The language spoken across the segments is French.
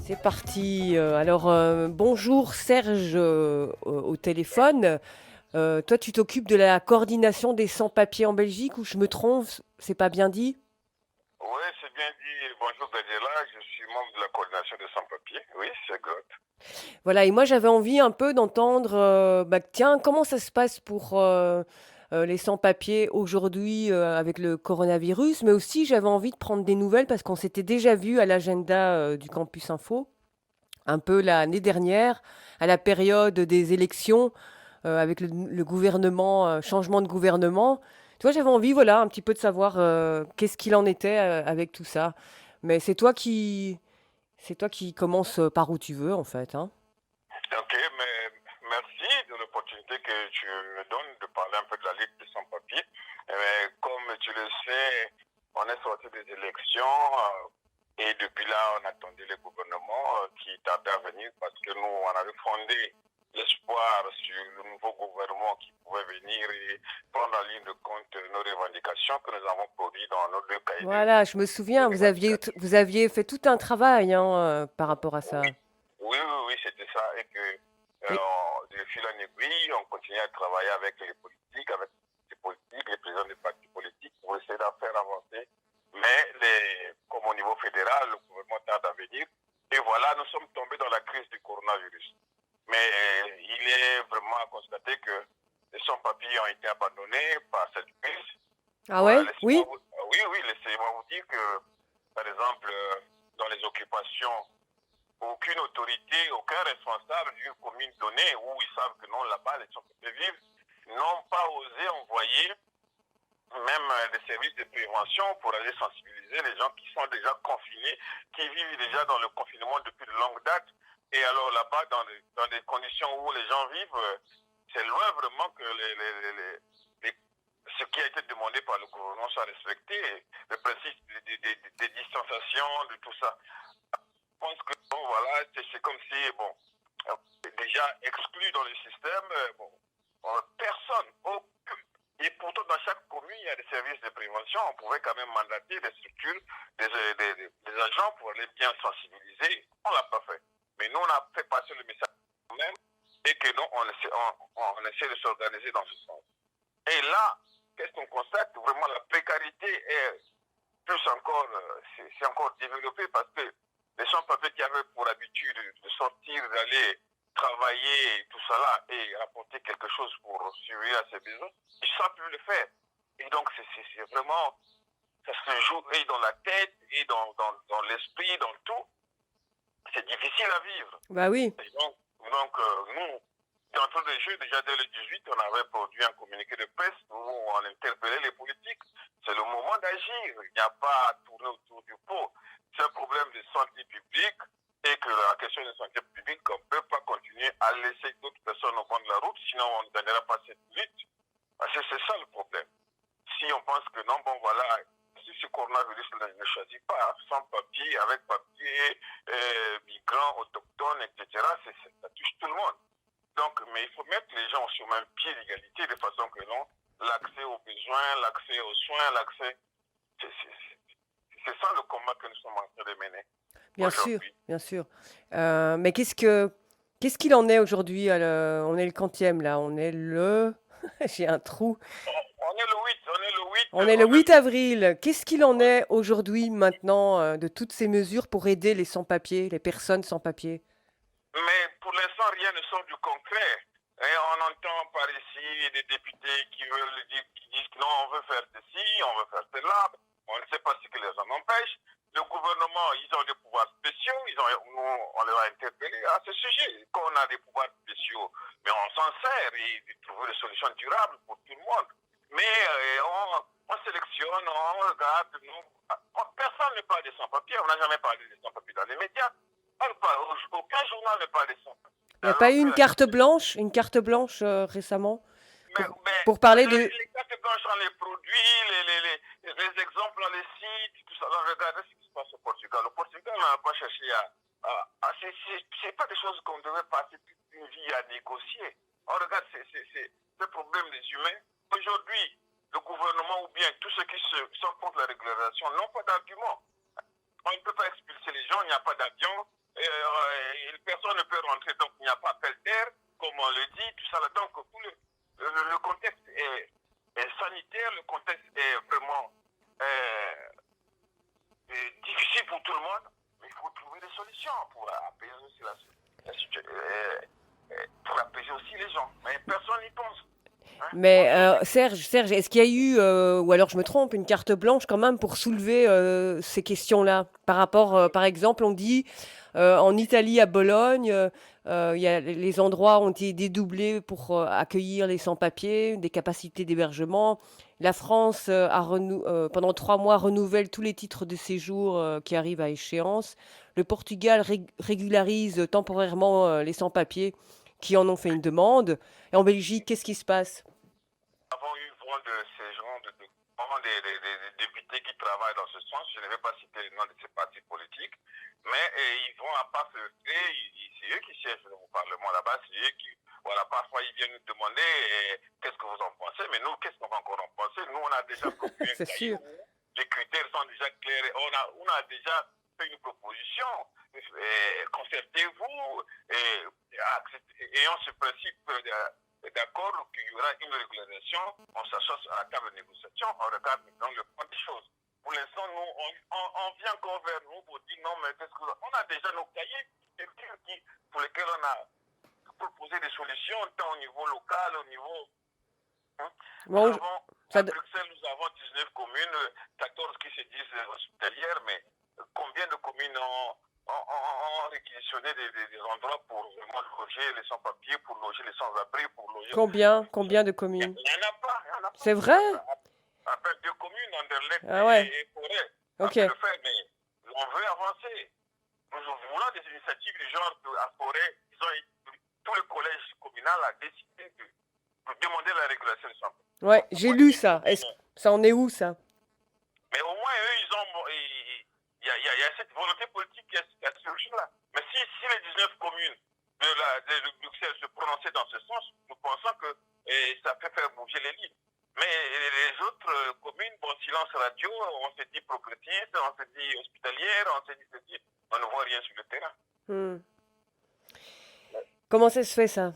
C'est parti. Bonjour Serge au téléphone. Toi, tu t'occupes de la coordination des sans-papiers en Belgique ou je me trompe? C'est pas bien dit? Oui, c'est bien dit. Bonjour Daniela, je suis membre de la coordination des sans-papiers. Oui, c'est exact. Voilà, et moi j'avais envie un peu d'entendre, tiens, comment ça se passe pour les sans-papiers aujourd'hui avec le coronavirus, mais aussi j'avais envie de prendre des nouvelles parce qu'on s'était déjà vu à l'agenda du Campus Info, un peu l'année dernière, à la période des élections. Avec le gouvernement, changement de gouvernement. Tu vois, j'avais envie, voilà, un petit peu de savoir qu'est-ce qu'il en était avec tout ça. Mais c'est toi qui commence par où tu veux, en fait, hein. Ok, mais merci de l'opportunité que tu me donnes de parler un peu de la Ligue des sans-papiers. Mais comme tu le sais, on est sorti des élections et depuis là, on attendait le gouvernement qui tardait à venir parce que nous, on avait fondé l'espoir sur le nouveau gouvernement qui pouvait venir et prendre en ligne de compte nos revendications que nous avons produites dans nos deux cahiers Voilà, je me de souviens, revendications. vous aviez fait tout un travail hein, par rapport à Oui, ça. oui, c'était ça. Et que Et, de fil en aiguille, on continue à travailler avec les politiques, les présidents des partis politiques pour essayer d'en faire avancer. Mais comme au niveau fédéral, le gouvernement tarde à venir. Et voilà, nous sommes tombés dans la crise du coronavirus. Mais il est vraiment à constater que les sans-papiers ont été abandonnés par cette crise. ah Voilà, ouais? Oui? oui, laissez-moi vous dire que, par exemple, dans les occupations aucune autorité, aucun responsable d'une commune donnée où ils savent que non, là-bas, les gens peuvent vivre, n'ont pas osé envoyer même des services de prévention pour aller sensibiliser les gens qui sont déjà confinés, qui vivent déjà dans le confinement depuis de longues dates. Et alors là-bas, dans des conditions où les gens vivent, c'est loin vraiment que ce qui a été demandé par le gouvernement soit respecté, le principe des distanciations, de tout ça. Je pense que bon, voilà, c'est comme si, bon, déjà exclu dans le système, personne, aucun. Et pourtant, dans chaque commune, il y a des services de prévention. On pouvait quand même mandater des structures, des agents pour aller bien sensibiliser. On ne l'a pas fait. Mais nous, on a fait passer le message nous-mêmes et que nous, on essaie de s'organiser dans ce sens. Et là, qu'est-ce qu'on constate? Vraiment, la précarité est plus encore, c'est encore développé parce que les sans-papiers qui avaient pour habitude de sortir, d'aller travailler, tout ça là, et apporter quelque chose pour survivre à ses besoins, ils ne savent plus le faire. Et donc, c'est vraiment, ça se joue et dans la tête, et dans l'esprit, dans tout. C'est difficile à vivre. Bah oui. Et nous, d'entrée de jeu, déjà dès le 18, on avait produit un communiqué de presse où on interpellait les politiques. C'est le moment d'agir. Il n'y a pas à tourner autour du pot. C'est un problème de santé publique et que la question de santé publique, on ne peut pas continuer à laisser d'autres personnes au bord de la route, sinon on ne gagnera pas cette lutte. Parce que c'est ça le problème. Si on pense que non, bon voilà, si ce coronavirus ne choisit pas, sans papier, avec papier, migrants, autochtones, etc., ça touche tout le monde. Donc, mais il faut mettre les gens sur le même pied d'égalité de façon que non, l'accès aux besoins, l'accès aux soins, l'accès. C'est ça le combat que nous sommes en train de mener Bien sûr, aujourd'hui. bien sûr. Mais qu'est-ce qu'il en est aujourd'hui? On est le quantième là, on est le... J'ai un trou. On est le 8, on est le 8, On est le on est 8 le 8. avril. Qu'est-ce qu'il en est aujourd'hui, maintenant, de toutes ces mesures pour aider les sans-papiers, les personnes sans-papiers? Mais pour l'instant, rien ne sort du concret. Et on entend par ici des députés qui disent que non, on veut faire ceci, on veut faire cela. On ne sait pas ce qui les en empêche. Le gouvernement, ils ont des pouvoirs spéciaux. On les a interpellés à ce sujet. Quand on a des pouvoirs spéciaux, mais on s'en sert et trouver des solutions durables pour tout le monde. Mais on sélectionne, on regarde. Personne ne parle des sans-papiers. On n'a jamais parlé des sans-papiers dans les médias. Aucun journal ne parle de ça. Il n'y a pas Alors eu que la question. une carte blanche récemment Mais pour parler de... les cartes blanches, on les produit, les exemples, on les cite, tout ça. Alors, regardez ce qui se passe au Portugal. Le Portugal n'a pas cherché c'est pas des choses qu'on devait passer toute une vie à négocier. On regarde c'est le problème des humains. Aujourd'hui, le gouvernement ou bien tous ceux qui sont contre la régularisation n'ont pas d'argument. On ne peut pas expulser les gens, il n'y a pas d'avion, personne ne peut rentrer, donc il n'y a pas appel d'air, comme on le dit, tout ça. Là. Donc tout le contexte est sanitaire, le contexte est vraiment difficile pour tout le monde, mais il faut trouver des solutions pour apaiser aussi la situation, pour apaiser aussi les gens. Mais personne n'y pense. Hein. Mais Serge, est-ce qu'il y a eu, ou alors je me trompe, une carte blanche quand même pour soulever ces questions-là par rapport, par exemple, on dit en Italie, à Bologne, les endroits ont été dédoublés pour accueillir les sans-papiers, des capacités d'hébergement. La France, pendant 3 mois, renouvelle tous les titres de séjour qui arrivent à échéance. Le Portugal régularise temporairement les sans-papiers qui en ont fait une demande. Et en Belgique, qu'est-ce qui se passe? Avons eu vent de ces gens, vraiment des députés qui travaillent dans ce sens. Je ne vais pas citer le nom de ces partis politiques, mais ils vont à pas se faire. C'est eux qui siègent au Parlement là-bas, c'est eux qui, voilà, parfois ils viennent nous demander qu'est-ce que vous en pensez, mais nous, qu'est-ce qu'on va encore en penser? Nous, on a déjà produit un C'est sûr. cahier où les critères sont déjà clairs. On a déjà fait une proposition. Concertez-vous et ayant ce principe d'accord qu'il y aura une régularisation, on s'assoit à la table de négociation, on regarde dans le point des choses. Pour l'instant, nous, on vient encore vers nous pour dire non, mais qu'est-ce que on a déjà nos cahiers pour lesquels on a proposé des solutions, tant au niveau local, au niveau. Hein. Bon, À Bruxelles, nous avons 19 communes, 14 qui se disent hospitalières, mais combien de communes ont réquisitionné des endroits pour vraiment loger les sans-papiers, pour loger les sans-abri, pour loger. combien de communes? Il n'y en a pas. C'est vrai? À peine 2 communes, Anderlecht Ah ouais. et Forêt. Ok. On peut le faire, mais on veut avancer. Nous voulons des initiatives du genre à Forêt. Tout le collège communal a décidé de demander la régulation des sans-papiers. Ouais, j'ai lu ça. Ça en est où, ça? Mais au moins, eux, il y a cette volonté politique qui est sur là. Mais si les 19 communes de Bruxelles se prononçaient dans ce sens, nous pensons que ça peut faire bouger les lignes. Mais les autres communes, bon, silence radio, on se dit progressiste, on se dit hospitalière, on se dit ceci, on ne voit rien sur le terrain. Comment ça se fait, ça?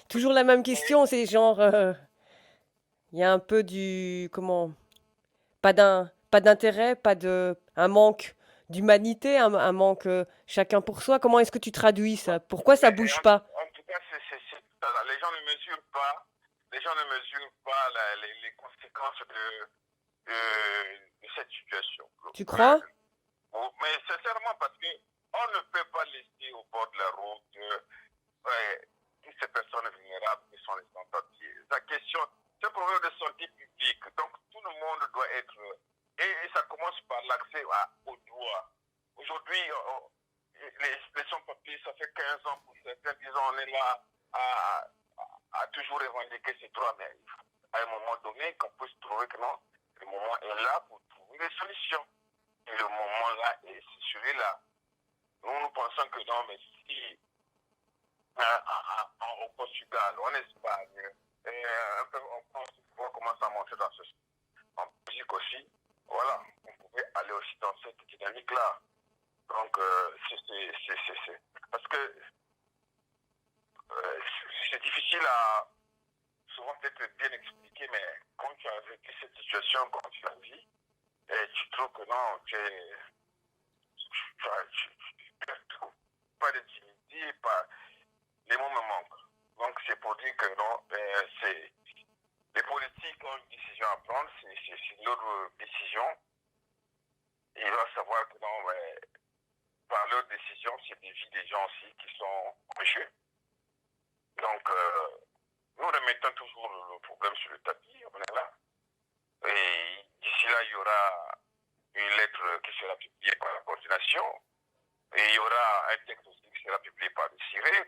Toujours la même question, c'est genre, il y a un peu pas d'intérêt, un manque d'humanité, un manque chacun pour soi. Comment est-ce que tu traduis ça? Pourquoi ça bouge pas? En tout cas, les gens ne mesurent pas, les conséquences de cette situation. Tu crois? Mais sincèrement, parce qu'on ne peut pas laisser au bord de la route toutes ces personnes vulnérables qui sont les sans-papiers. La question, c'est un problème de santé publique. Donc, tout le monde doit être. Et ça commence par l'accès aux droits. Aujourd'hui, les sans-papiers, ça fait 15 ans pour certains, disons, on est là à toujours revendiquer ces droits. Mais à un moment donné, qu'on puisse trouver que non, le moment est là pour trouver des solutions. Et le moment là, c'est celui-là. Nous pensons que non, mais si au Portugal, en Espagne, un peu en France, on commence à monter dans ce sens. En Belgique aussi, voilà, on pouvait aller aussi dans cette dynamique-là. Donc, c'est parce que c'est difficile à souvent peut-être bien expliquer, mais quand tu as vécu cette situation, quand tu la vis, et tu trouves que non, tu trouves pas de dignité, les mots me manquent. Donc c'est pour dire que non, les politiques ont une décision à prendre, c'est leur décision. Et ils doivent savoir que non, par leur décision, c'est des vies des gens aussi qui sont en jeu. Donc nous remettons toujours le problème sur le tapis, on est là. Et d'ici là, il y aura une lettre qui sera publiée par la coordination. Et il y aura un texte aussi qui sera publié par le CIRE.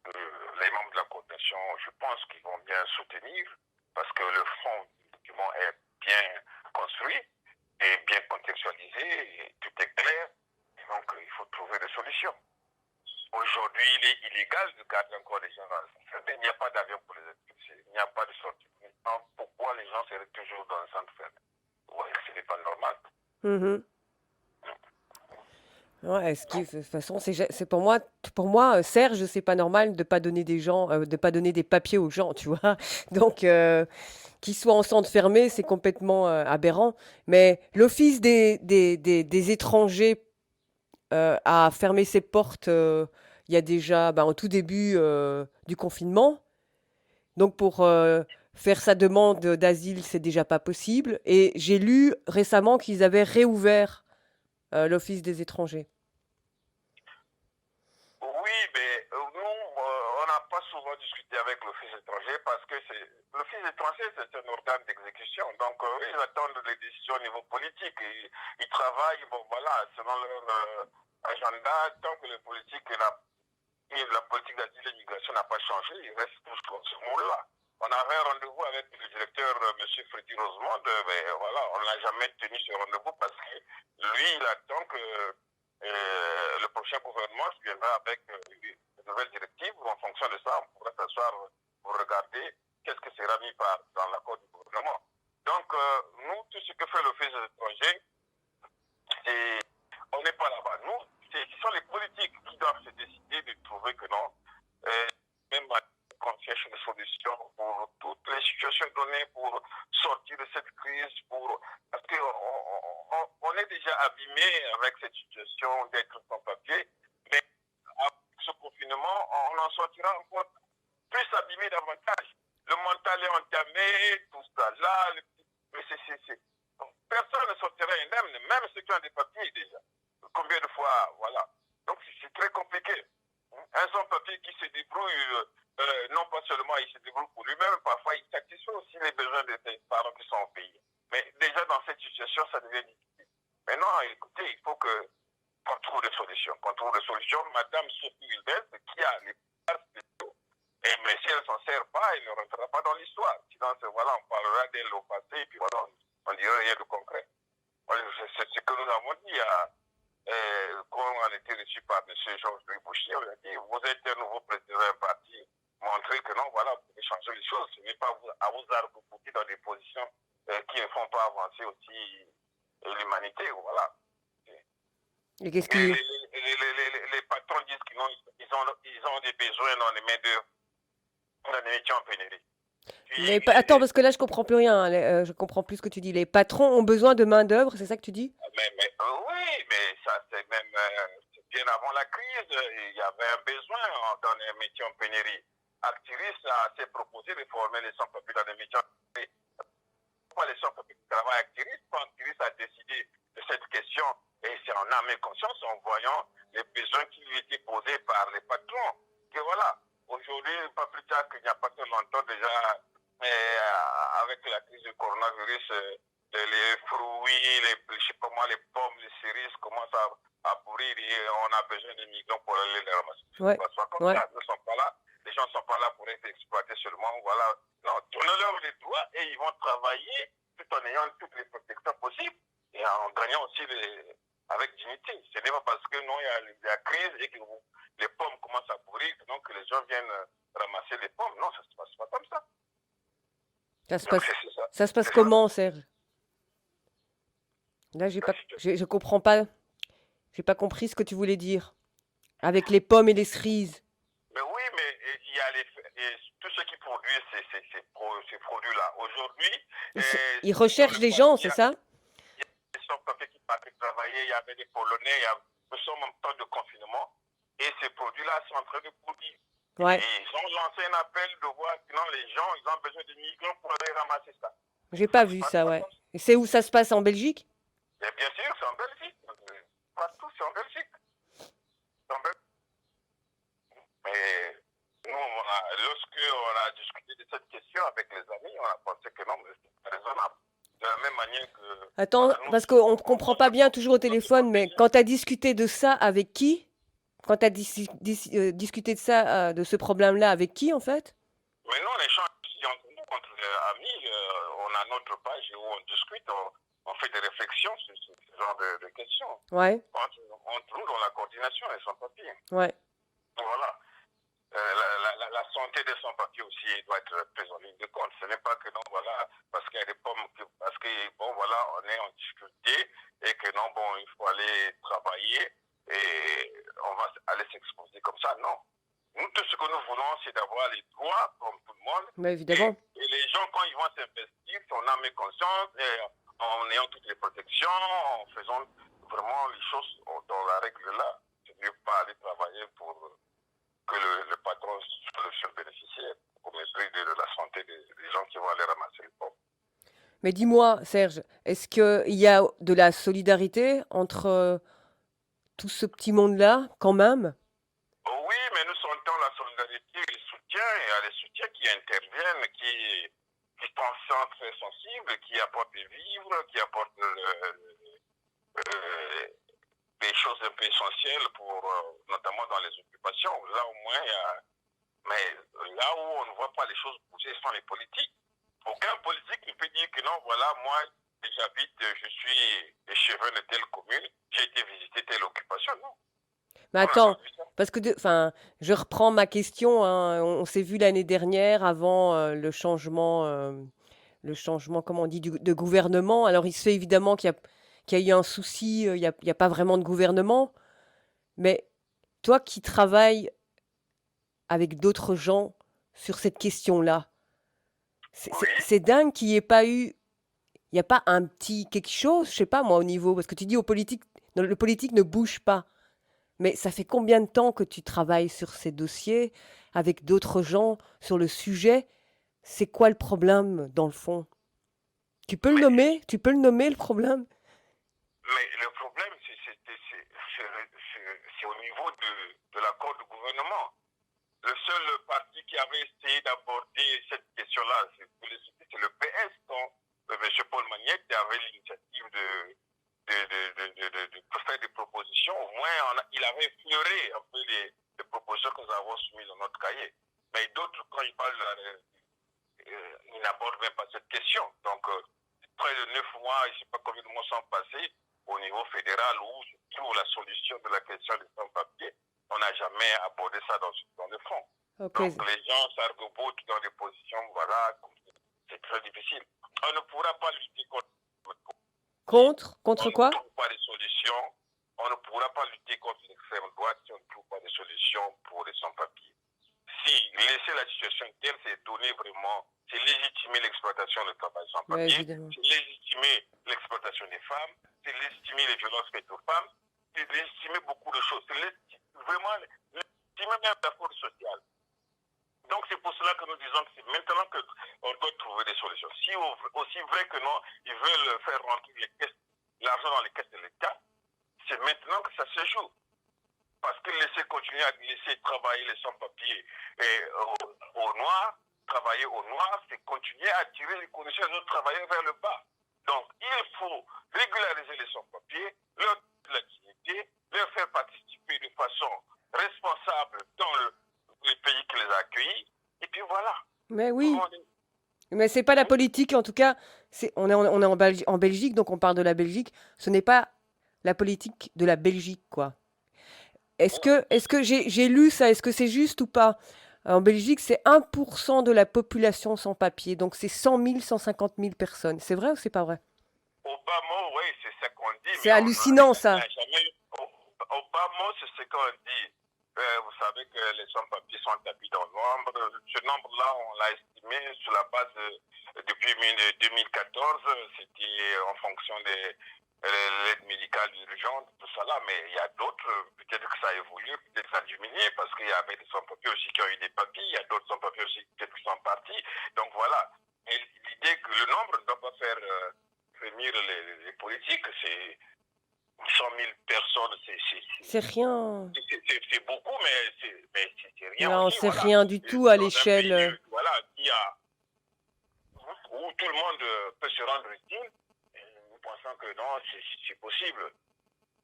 Les membres de la coordination, je pense qu'ils vont bien soutenir parce que le fond du document est bien construit et bien contextualisé, et tout est clair. Et donc, il faut trouver des solutions. Aujourd'hui, il est illégal de garder encore les gens dans le centre fermé. Il n'y a pas d'avion pour les expulser. Il n'y a pas de sortie. Maintenant, pourquoi les gens seraient toujours dans le centre fermé? Ouais, ce n'est pas normal. Ouais, ce qui, de toute façon, c'est pour moi, Serge, c'est pas normal de pas donner de pas donner des papiers aux gens, tu vois. Donc, qu'ils soient en centre fermé, c'est complètement aberrant. Mais l'Office des étrangers a fermé ses portes il y a déjà, ben, au tout début du confinement. Donc, pour faire sa demande d'asile, c'est déjà pas possible. Et j'ai lu récemment qu'ils avaient réouvert l'Office des étrangers. Oui, mais nous, on n'a pas souvent discuté avec l'Office étranger parce que l'Office étranger, c'est un organe d'exécution. Donc, ils attendent les décisions au niveau politique. Ils travaillent, bon, voilà, selon leur agenda. Tant que la politique d'asile et migration n'a pas changé, ils restent tous sur ce mot-là. On avait un rendez-vous avec le directeur, M. Freddy Rosemond, mais voilà, on n'a jamais tenu ce rendez-vous parce que lui, il attend que le prochain gouvernement viendra avec de nouvelles directives. En fonction de ça, on pourra s'asseoir pour regarder qu'est-ce qui sera mis dans l'accord du gouvernement. Donc, nous, tout ce que fait l'Office des étrangers, on n'est pas là-bas. Nous, ce sont les politiques qui doivent se décider de trouver que non, euh, même qu'on cherche des solutions pour toutes les situations données, pour sortir de cette crise, parce qu'on est déjà abîmé avec cette situation d'être sans papier, mais avec ce confinement, on en sortira encore plus abîmé davantage. Le mental est entamé, tout ça là, mais personne ne sortira indemne, même ceux qui ont des papiers déjà. Combien de fois, voilà. Donc c'est très compliqué. Un sans-papier qui se débrouille, non pas seulement il se débrouille pour lui-même, parfois il satisfait aussi les besoins de ses parents qui sont au pays. Mais déjà dans cette situation, ça devient difficile. Maintenant, écoutez, il faut qu'on trouve des solutions. Qu'on trouve des solutions. Madame Sophie Wilbert, qui a les parts spéciaux, et mais si elle ne s'en sert pas, elle ne rentrera pas dans l'histoire. Sinon, voilà, on parlera d'elle au passé, et puis voilà, on dirait rien de concret. C'est ce que nous avons dit quand on a été reçu par M. Georges-Louis Bouchier, on a dit, vous êtes un nouveau président d'un parti, montrez que non, voilà, vous pouvez changer les choses. Ce n'est pas à vous arc-bouter dans des positions qui ne font pas avancer aussi l'humanité, voilà. Et qu'est-ce Et qui... les patrons disent qu'ils ont des besoins dans les mains-d'œuvre, dans les métiers en pénurie. Attends, parce que là, je comprends plus rien. Je comprends plus ce que tu dis. Les patrons ont besoin de main-d'œuvre, c'est ça que tu dis? Oui, mais ça, c'est même bien avant la crise. Il y avait un besoin dans les métiers en pénurie. Actiris s'est proposé de former les sans-papiers dans les métiers en pénurie. Pourquoi les sans-papiers qui travaillent à Actiris? Quand Actiris a décidé de cette question, et c'est en âme et conscience, en voyant les besoins qui lui étaient posés par les patrons. Et voilà, aujourd'hui, pas plus tard qu'il n'y a pas très longtemps déjà, avec la crise du coronavirus, les fruits, je sais pas moi, les pommes, les cerises commencent à pourrir et on a besoin de migrants pour aller les ramasser. Ouais. Ça soit comme Ouais. ça, ils ne sont pas là. Les gens ne sont pas là pour être exploités seulement. Voilà. Non, tournez-leur les doigts et ils vont travailler tout en ayant toutes les protections possibles et en gagnant aussi avec dignité. Ce n'est pas parce que non, il y a la crise et que les pommes commencent à pourrir que, donc, que les gens viennent ramasser les pommes. Non, ça ne se passe pas comme ça. Ça se passe comment, Serge? Là, je comprends pas. J'ai pas compris ce que tu voulais dire. Avec les pommes et les cerises. Mais oui, mais il y a tout ce qui produit ces produits-là. Aujourd'hui, Ils recherchent les gens, c'est ça? il y a des sans-papiers qui partaient travailler, il y avait des Polonais, nous sommes en temps de confinement, et ces produits-là sont en train de produire. Ouais. Et ils ont lancé un appel de voir que non, les gens, ils ont besoin de migrants pour aller ramasser ça. J'ai pas vu ça, ouais. Et c'est où ça se passe en Belgique? Et bien sûr, c'est en Belgique. Partout, c'est en Belgique. C'est en Belgique. Mais nous, lorsque on a discuté de cette question avec les amis, on a pensé que non, mais c'est raisonnable. De la même manière que... Attends, voilà, parce qu'on ne comprend pas bien toujours au téléphone, mais quand tu as discuté de ça avec qui? Quand tu as discuté de ça, de ce problème-là avec qui, en fait? Mais nous, on échange ici entre nous, entre amis. On a notre page où on discute, on fait des réflexions sur ce genre de questions. Ouais. Entre nous, dans la coordination et sans-papiers. Ouais. Voilà. La santé des sans-papiers aussi doit être prise en ligne de compte. Ce n'est pas que non, voilà, parce qu'il y a des pommes, parce que bon, voilà, on est en difficulté et que non, bon, il faut aller travailler. et on va aller s'exposer comme ça. Non. Nous, tout ce que nous voulons, c'est d'avoir les droits comme tout le monde. Mais évidemment. Et les gens, quand ils vont s'investir, on a mis conscience, et en ayant toutes les protections, en faisant vraiment les choses dans la règle là. C'est mieux pas aller travailler pour que le patron soit le seul bénéficiaire au mépris de la santé des gens qui vont aller ramasser les pommes. Mais dis-moi, Serge, est-ce qu'il y a de la solidarité entre tout ce petit monde-là, quand même? Oh oui, mais nous sentons la solidarité et le soutien. Il y a les soutiens qui interviennent, qui sont très sensibles, qui apportent des vivres, qui apportent des choses un peu essentielles, notamment dans les occupations. Là, au moins, il y a. Mais là où on ne voit pas les choses bouger, ce sont les politiques. Aucun politique ne peut dire que non, voilà, moi, j'habite, je suis échevin de telle commune, j'ai été visiter telle occupation. Non. Mais attends, parce que, enfin, je reprends ma question, hein. On s'est vu l'année dernière avant le changement, comment on dit, de gouvernement. Alors, il se fait évidemment qu'il y a eu un souci, il y a pas vraiment de gouvernement. Mais toi qui travailles avec d'autres gens sur cette question-là, Oui. c'est dingue qu'il n'y ait pas eu, il n'y a pas un petit quelque chose, je sais pas moi, au niveau, parce que tu dis le politique ne bouge pas. Mais ça fait combien de temps que tu travailles sur ces dossiers avec d'autres gens sur le sujet? C'est quoi le problème dans le fond? Tu peux le Mais, nommer? Tu peux le nommer le problème? mais le problème, c'est au niveau de l'accord du gouvernement. Le seul parti qui avait essayé d'aborder cette question-là, c'est le PS, quand M. Paul Magnette avait l'initiative de faire des propositions. Au moins, il avait effleuré un peu les propositions que nous avons soumises dans notre cahier. Mais d'autres, quand ils parlent, ils n'abordent même pas cette question. Donc, près de 9 mois, je ne sais pas combien de mois sont passés au niveau fédéral où se trouve la solution de la question des sans-papiers. On n'a jamais abordé ça dans le fond. Okay. Donc, les gens s'arc-boutent dans des positions, voilà, c'est très difficile. On ne pourra pas lutter Contre on quoi? ne trouve pas de solution. On ne pourra pas lutter contre l'extrême droite si on ne trouve pas de solution pour les sans-papiers. Si laisser la situation telle, c'est donner vraiment, c'est légitimer l'exploitation du travail sans papier, c'est légitimer l'exploitation des femmes, c'est légitimer les violences faites aux femmes, c'est légitimer beaucoup de choses, c'est vraiment légitimer même la force sociale. Donc c'est pour cela que nous disons que c'est maintenant qu'on doit trouver des solutions. Si aussi vrai que non, ils veulent faire rentrer l'argent dans les caisses de l'État, c'est maintenant que ça se joue. Parce que laisser travailler les sans-papiers au noir, travailler au noir, c'est continuer à tirer les conditions des autres travailleurs vers le bas. Donc, il faut régulariser les sans-papiers, leur donner la dignité, leur faire participer de façon responsable dans les pays qui les a accueillis, et puis voilà. Mais oui. Mais c'est pas la politique, en tout cas, on est en Belgique, donc on parle de la Belgique. Ce n'est pas la politique de la Belgique, quoi. Est-ce que j'ai lu ça? Est-ce que c'est juste ou pas? En Belgique, c'est 1% de la population sans papier, donc c'est 100 000, 150 000 personnes. C'est vrai ou c'est pas vrai? Obama, oui, c'est ce qu'on dit. C'est hallucinant, ça. Obama, c'est ce qu'on dit. Vous savez que les sans-papiers sont tapis dans le nombre. Ce nombre-là, on l'a estimé sur la base depuis 2014. C'était en fonction des l'aide médicale urgente, tout ça là. Mais il y a d'autres, peut-être que ça a évolué, peut-être que ça a diminué, parce qu'il y avait des sans-papiers aussi qui ont eu des papiers. Il y a d'autres sans-papiers aussi peut-être qui sont partis. Donc voilà. Et l'idée que le nombre ne doit pas faire frémir les politiques, c'est 100 000 personnes, c'est rien. C'est beaucoup, mais c'est rien. Non, aussi, c'est voilà. rien du tout à l'échelle. Voilà, où tout le monde peut se rendre utile. Nous pensons que non, c'est possible.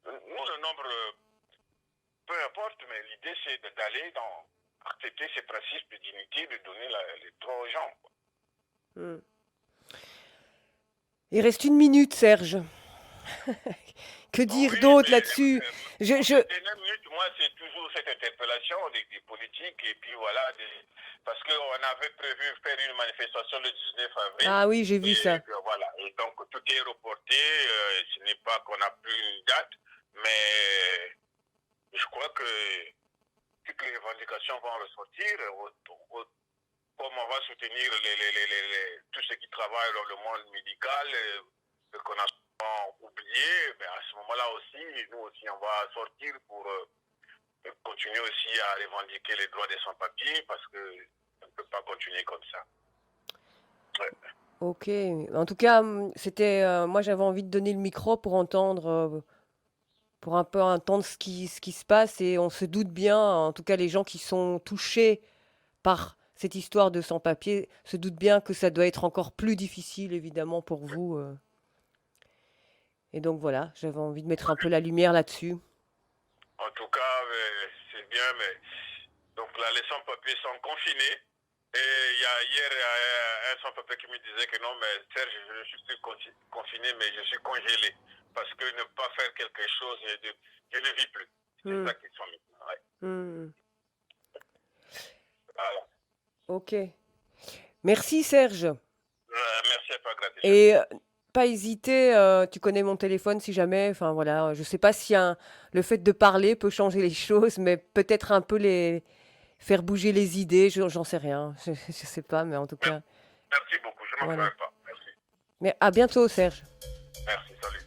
Nous, le nombre, peu importe, mais l'idée, c'est d'aller accepter ces principes de dignité, de donner les droits aux gens. Il reste 1 minute, Serge. Que dire d'autre là-dessus? Moi, c'est toujours cette interpellation des politiques, et puis voilà, parce qu'on avait prévu faire une manifestation le 19 avril. Ah oui, j'ai vu ça. Voilà, et donc tout est reporté, ce n'est pas qu'on n'a plus une date, mais je crois que toutes les revendications vont ressortir. Comme on va soutenir tous ceux qui travaillent dans le monde médical, qu'on a souvent oublié, mais à ce moment-là aussi, nous aussi, on va sortir pour continuer aussi à revendiquer les droits des sans-papiers parce qu'on ne peut pas continuer comme ça. Ouais. Ok. En tout cas, c'était, moi j'avais envie de donner le micro pour entendre, pour un peu entendre ce qui se passe et on se doute bien, en tout cas les gens qui sont touchés par cette histoire de sans-papiers se doutent bien que ça doit être encore plus difficile évidemment pour vous. Et donc voilà, j'avais envie de mettre un peu la lumière là-dessus. En tout cas, c'est bien, mais donc là, les sans-papiers sont confinés. Et hier, il y a un sans-papier qui me disait que non, mais Serge, je ne suis plus confiné, mais je suis congelé. Parce que ne pas faire quelque chose, je ne vis plus. C'est Hmm, ça qu'ils sont maintenant. Ouais. hmm. Voilà. Ok. Merci Serge. Merci à toi, gratitude. Et pas hésiter, tu connais mon téléphone si jamais, enfin voilà, je sais pas si le fait de parler peut changer les choses, mais peut-être un peu les faire bouger les idées, j'en sais rien, je sais pas, mais en tout cas, Merci beaucoup, je ne m'en voilà. ferai pas. Merci. Mais à bientôt Serge. Merci, salut.